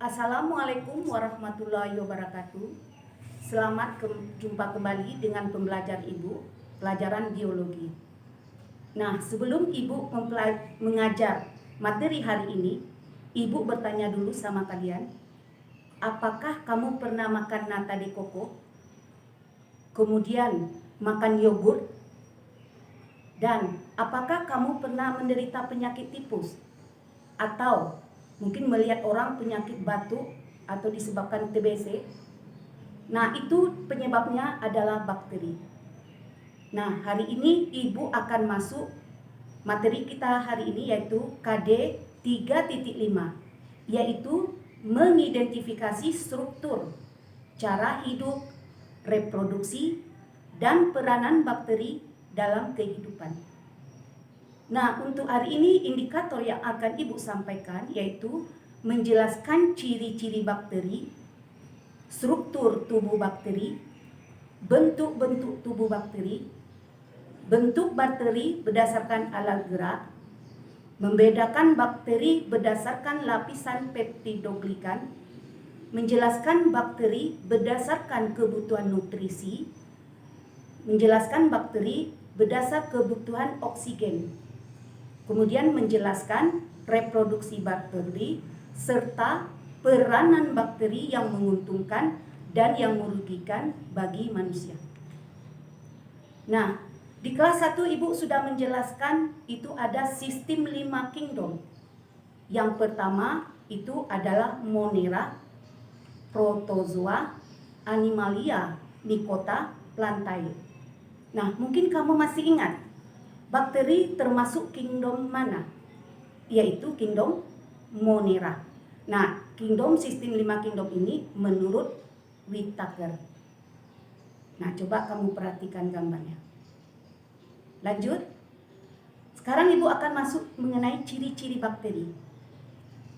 Assalamualaikum warahmatullahi wabarakatuh. Selamat jumpa kembali dengan pembelajar Ibu, pelajaran biologi. Nah, sebelum Ibu mengajar materi hari ini, Ibu bertanya dulu sama kalian, apakah kamu pernah makan nata de coco? Kemudian makan yogurt? Dan apakah kamu pernah menderita penyakit tipus? Atau mungkin melihat orang penyakit batuk atau disebabkan TBC. Nah, itu penyebabnya adalah bakteri. Nah, hari ini Ibu akan masuk materi kita hari ini yaitu KD 3.5, yaitu mengidentifikasi struktur, cara hidup, reproduksi, dan peranan bakteri dalam kehidupan. Nah, untuk hari ini indikator yang akan Ibu sampaikan yaitu menjelaskan ciri-ciri bakteri, struktur tubuh bakteri, bentuk-bentuk tubuh bakteri, bentuk bakteri berdasarkan alat gerak, membedakan bakteri berdasarkan lapisan peptidoglikan, menjelaskan bakteri berdasarkan kebutuhan nutrisi, menjelaskan bakteri berdasar kebutuhan oksigen. Kemudian menjelaskan reproduksi bakteri serta peranan bakteri yang menguntungkan dan yang merugikan bagi manusia. Nah, di kelas 1 Ibu sudah menjelaskan itu ada sistem 5 kingdom. Yang pertama itu adalah Monera, Protozoa, Animalia, Mycota, Plantae. Nah, mungkin kamu masih ingat bakteri termasuk kingdom mana? Yaitu kingdom Monera. Nah, sistem 5 kingdom ini menurut Whittaker. Nah, coba kamu perhatikan gambarnya. Lanjut. Sekarang Ibu akan masuk mengenai ciri-ciri bakteri.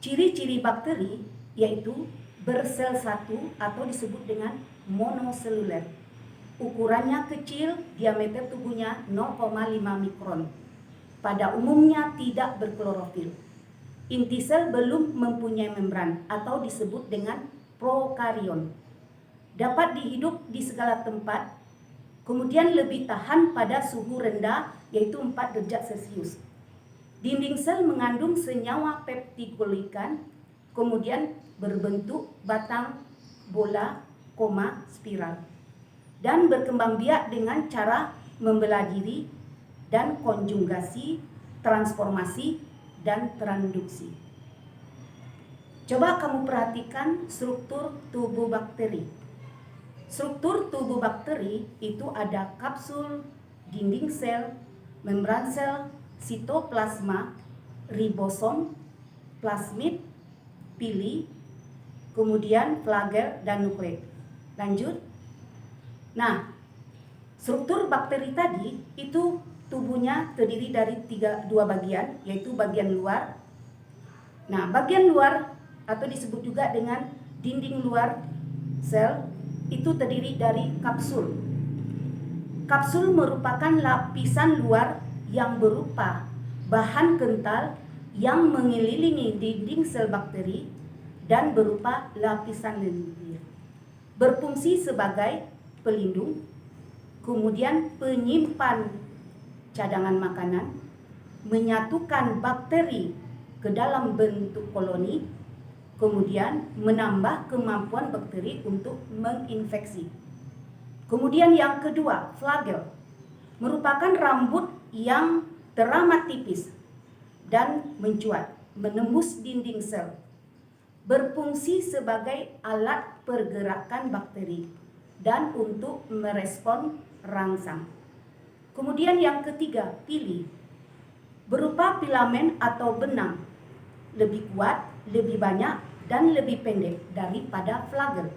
Ciri-ciri bakteri yaitu bersel satu atau disebut dengan monoseluler. Ukurannya kecil, diameter tubuhnya 0,5 mikron. Pada umumnya tidak berklorofil. Inti sel belum mempunyai membran atau disebut dengan prokarion. Dapat dihidup di segala tempat, kemudian lebih tahan pada suhu rendah yaitu 4 derajat Celcius. Dinding sel mengandung senyawa peptidoglikan, kemudian berbentuk batang bola, spiral. Dan berkembang biak dengan cara membelah diri dan konjugasi, transformasi, dan transduksi. Coba kamu perhatikan struktur tubuh bakteri. Struktur tubuh bakteri itu ada kapsul, dinding sel, membran sel, sitoplasma, ribosom, plasmid, pili, kemudian flagel, dan nukleus. Lanjut. Nah, struktur bakteri tadi itu tubuhnya terdiri dari dua bagian, yaitu bagian luar. Nah, bagian luar atau disebut juga dengan dinding luar sel itu terdiri dari kapsul. Kapsul merupakan lapisan luar yang berupa bahan kental yang mengelilingi dinding sel bakteri dan berupa lapisan lendir. Berfungsi sebagai pelindung, kemudian penyimpan cadangan makanan, menyatukan bakteri ke dalam bentuk koloni, kemudian menambah kemampuan bakteri untuk menginfeksi. Kemudian yang kedua, flagel, merupakan rambut yang teramat tipis dan mencuat, menembus dinding sel, berfungsi sebagai alat pergerakan bakteri dan untuk merespon rangsang. Kemudian yang ketiga, pili, berupa filamen atau benang, lebih kuat, lebih banyak, dan lebih pendek daripada flagel.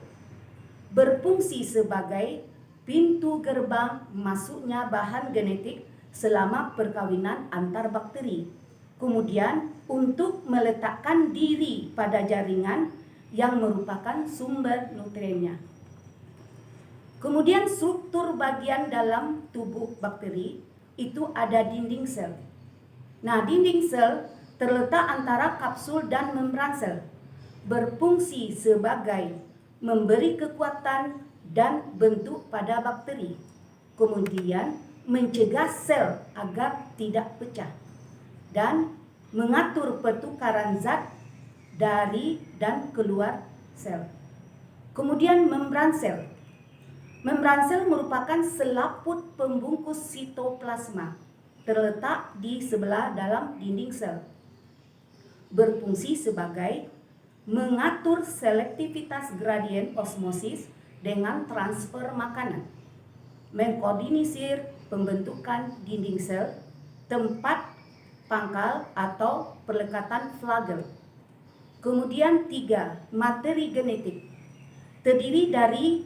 Berfungsi sebagai pintu gerbang masuknya bahan genetik selama perkawinan antar bakteri. Kemudian untuk meletakkan diri pada jaringan yang merupakan sumber nutriennya. Kemudian struktur bagian dalam tubuh bakteri itu ada dinding sel. Nah, dinding sel terletak antara kapsul dan membran sel. berfungsi sebagai memberi kekuatan dan bentuk pada bakteri, kemudian mencegah sel agar tidak pecah, dan mengatur pertukaran zat dari dan keluar sel. Kemudian membran sel. Membran sel merupakan selaput pembungkus sitoplasma terletak di sebelah dalam dinding sel. Berfungsi sebagai mengatur selektivitas gradien osmosis dengan transfer makanan, mengkoordinir pembentukan dinding sel, tempat pangkal atau perlekatan flagel. Kemudian 3, materi genetik. Terdiri dari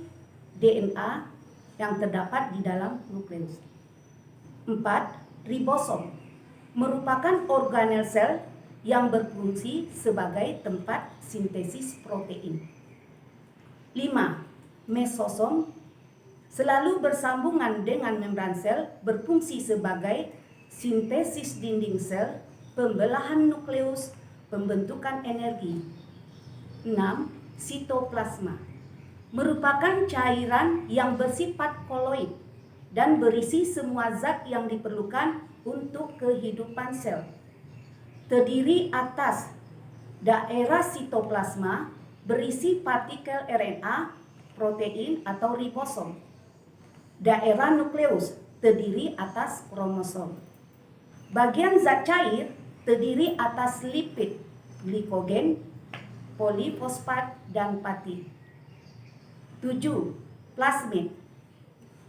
DNA yang terdapat di dalam nukleus. 4, ribosom. Merupakan organel sel yang berfungsi sebagai tempat sintesis protein. 5, mesosom. Selalu bersambungan dengan membran sel, berfungsi sebagai sintesis dinding sel, pembelahan nukleus, pembentukan energi. 6, sitoplasma. Merupakan cairan yang bersifat koloid dan berisi semua zat yang diperlukan untuk kehidupan sel. Terdiri atas daerah sitoplasma berisi partikel RNA, protein atau ribosom. Daerah nukleus terdiri atas kromosom. Bagian zat cair terdiri atas lipid, glikogen, polifosfat, dan pati. 7, plasmid.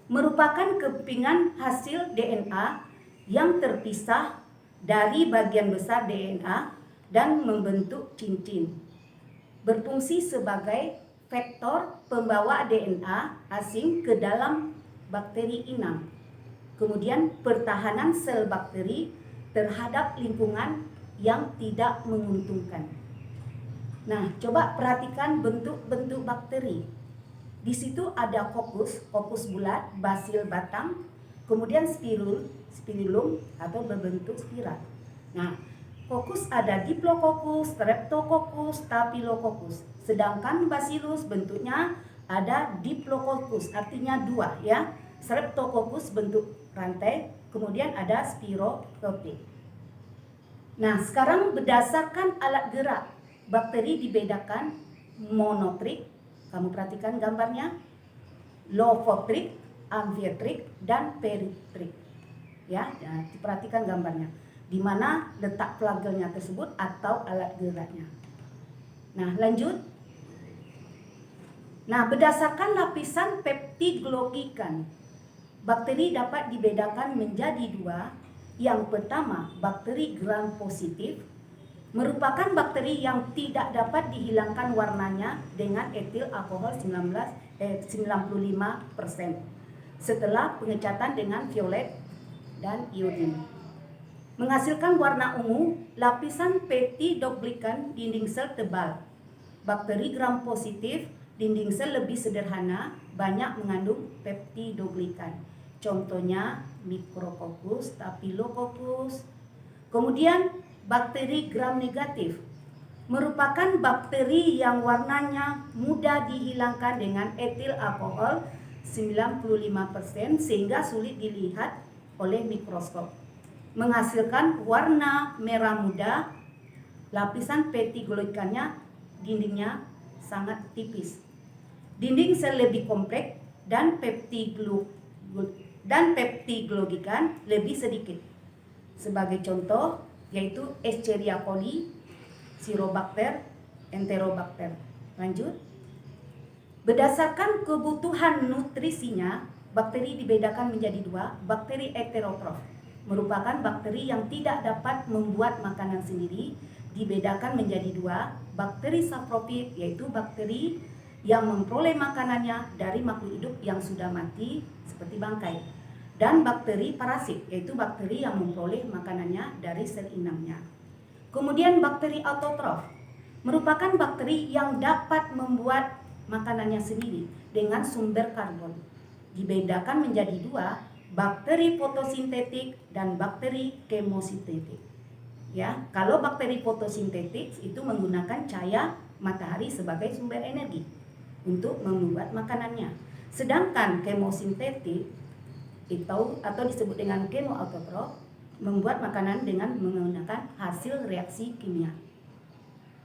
Merupakan kepingan hasil DNA yang terpisah dari bagian besar DNA dan membentuk cincin. Berfungsi sebagai vektor pembawa DNA asing ke dalam bakteri inang. Kemudian pertahanan sel bakteri terhadap lingkungan yang tidak menguntungkan. Nah, coba perhatikan bentuk-bentuk bakteri. Di situ ada kokus bulat, basil batang, kemudian spirulum atau berbentuk spiral. Nah, kokus ada Diplococcus, Streptococcus, Staphylococcus. Sedangkan bacillus bentuknya ada Diplococcus, artinya 2 ya. Streptococcus bentuk rantai, kemudian ada Spirochete. Nah, sekarang berdasarkan alat gerak, bakteri dibedakan monotrik. Kamu perhatikan gambarnya, lopotrik, amfiotrik, dan peritrik. Ya, perhatikan gambarnya. Di mana letak flagelnya tersebut atau alat geraknya. Nah, lanjut. Nah, berdasarkan lapisan peptidoglycan, bakteri dapat dibedakan menjadi 2. Yang pertama, bakteri gram positif. Merupakan bakteri yang tidak dapat dihilangkan warnanya dengan etil alkohol 95% setelah pengecatan dengan violet dan iodin. Menghasilkan warna ungu, lapisan peptidoglycan dinding sel tebal. Bakteri gram positif dinding sel lebih sederhana, banyak mengandung peptidoglycan. Contohnya Micrococcus, Staphylococcus. Kemudian bakteri gram negatif merupakan bakteri yang warnanya mudah dihilangkan dengan etil alkohol 95% sehingga sulit dilihat oleh mikroskop. Menghasilkan warna merah muda, lapisan peptidoglycannya dindingnya sangat tipis. Dinding sel lebih kompleks dan peptidoglycan lebih sedikit. Sebagai contoh yaitu Escherichia coli, Syrobacter, Enterobacter. Lanjut. Berdasarkan kebutuhan nutrisinya, bakteri dibedakan menjadi 2. Bakteri heterotrof merupakan bakteri yang tidak dapat membuat makanan sendiri, dibedakan menjadi 2. Bakteri saprofit yaitu bakteri yang memperoleh makanannya dari makhluk hidup yang sudah mati seperti bangkai. Dan bakteri parasit, yaitu bakteri yang memperoleh makanannya dari sel inangnya. Kemudian bakteri autotrof merupakan bakteri yang dapat membuat makanannya sendiri dengan sumber karbon. Dibedakan menjadi 2, bakteri fotosintetik dan bakteri kemosintetik. Ya, kalau bakteri fotosintetik itu menggunakan cahaya matahari sebagai sumber energi untuk membuat makanannya. Sedangkan kemosintetik atau disebut dengan kemoautotrof membuat makanan dengan menggunakan hasil reaksi kimia.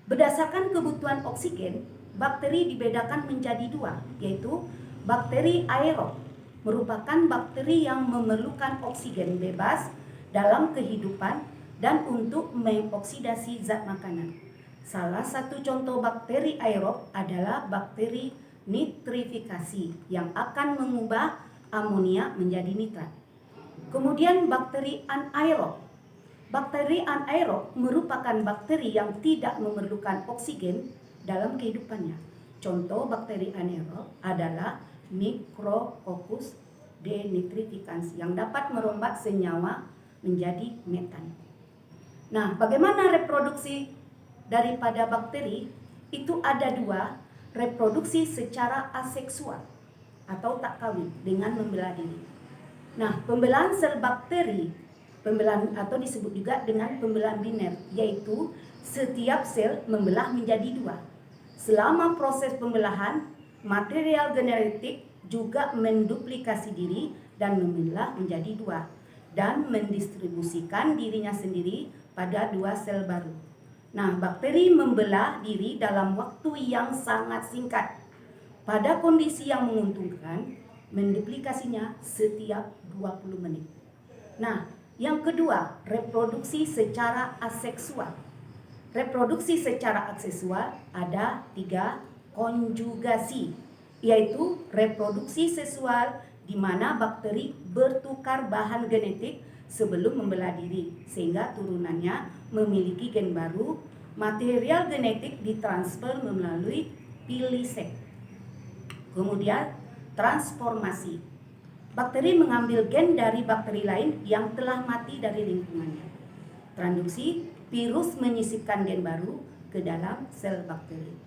Berdasarkan kebutuhan oksigen, bakteri dibedakan menjadi dua, yaitu bakteri aerob merupakan bakteri yang memerlukan oksigen bebas dalam kehidupan dan untuk mengoksidasi zat makanan. Salah satu contoh bakteri aerob adalah bakteri nitrifikasi yang akan mengubah amonia menjadi nitrat. Kemudian bakteri anaerob. Bakteri anaerob merupakan bakteri yang tidak memerlukan oksigen dalam kehidupannya. Contoh bakteri anaerob adalah Micrococcus denitrificans yang dapat merombak senyawa menjadi metan. Nah, bagaimana reproduksi daripada bakteri? Itu ada dua, reproduksi secara aseksual atau tak kawin dengan membelah diri. Nah, pembelahan sel bakteri, pembelahan atau disebut juga dengan pembelahan biner, yaitu setiap sel membelah menjadi dua. Selama proses pembelahan, material genetik juga menduplikasi diri dan membelah menjadi dua dan mendistribusikan dirinya sendiri pada dua sel baru. Nah, bakteri membelah diri dalam waktu yang sangat singkat. Pada kondisi yang menguntungkan, menduplikasinya setiap 20 menit. Nah, yang kedua, reproduksi secara aseksual. Reproduksi secara aseksual ada 3 konjugasi, yaitu reproduksi seksual di mana bakteri bertukar bahan genetik sebelum membelah diri sehingga turunannya memiliki gen baru. Material genetik ditransfer melalui pilisek. Kemudian transformasi. Bakteri mengambil gen dari bakteri lain yang telah mati dari lingkungannya. Transduksi, virus menyisipkan gen baru ke dalam sel bakteri.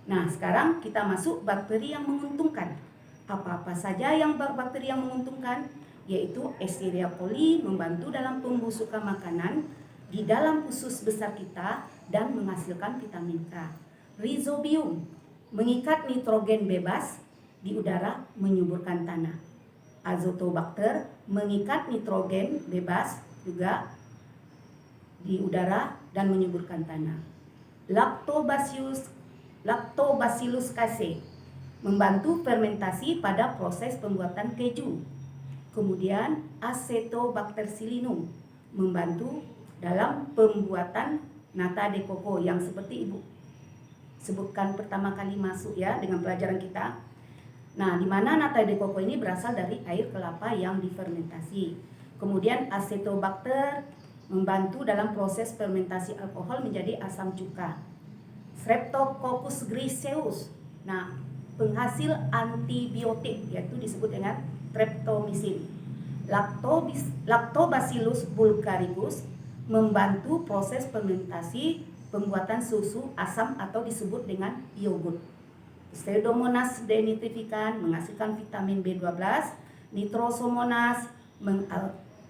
Nah, sekarang kita masuk bakteri yang menguntungkan. Apa-apa saja yang bakteri yang menguntungkan? Yaitu Escherichia coli membantu dalam pembusukan makanan di dalam usus besar kita dan menghasilkan vitamin K. Rhizobium mengikat nitrogen bebas di udara menyuburkan tanah. Azotobacter mengikat nitrogen bebas juga di udara dan menyuburkan tanah. Lactobacillus casei membantu fermentasi pada proses pembuatan keju. Kemudian Acetobacter psillinum membantu dalam pembuatan nata de coco yang seperti Ibu sebutkan pertama kali masuk ya dengan pelajaran kita. Nah, di mana nata de coco ini berasal dari air kelapa yang difermentasi. Kemudian Acetobacter membantu dalam proses fermentasi alkohol menjadi asam cuka. Streptococcus griseus, nah, penghasil antibiotik yaitu disebut dengan streptomycin. Lactobacillus bulgaricus membantu proses fermentasi pembuatan susu asam atau disebut dengan yogurt. Pseudomonas denitrificans menghasilkan vitamin B12. Nitrosomonas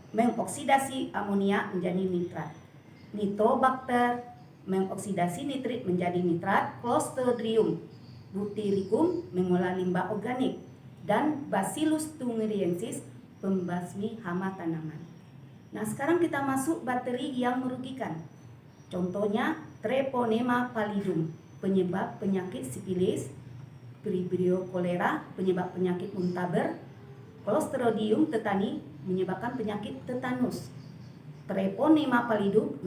mengoksidasi amonia menjadi nitrat. Nitrobacter mengoksidasi nitrit menjadi nitrat. Clostridium butyricum mengolah limbah organik. Dan Bacillus thuringiensis pembasmi hama tanaman. Nah, sekarang kita masuk bakteri yang merugikan. Contohnya Treponema pallidum, penyebab penyakit sifilis. Vibrio cholera, penyebab penyakit muntaber. Clostridium tetani, menyebabkan penyakit tetanus. Treponema pallidum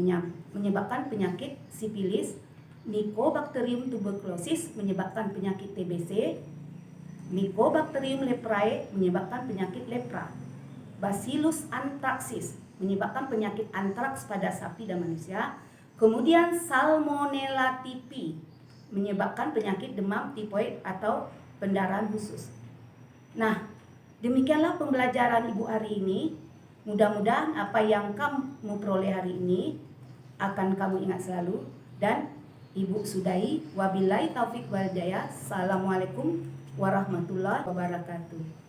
menyebabkan penyakit sifilis. Mycobacterium tuberculosis menyebabkan penyakit TBC. Mycobacterium leprae menyebabkan penyakit lepra. Bacillus anthracis menyebabkan penyakit antraks pada sapi dan manusia. Kemudian Salmonella typhi menyebabkan penyakit demam tipoid atau pendarahan khusus. Nah, demikianlah pembelajaran Ibu hari ini. Mudah-mudahan apa yang kamu peroleh hari ini akan kamu ingat selalu. Dan Ibu sudahi. Wabillahi taufik wal hidayah. Assalamualaikum warahmatullahi wabarakatuh.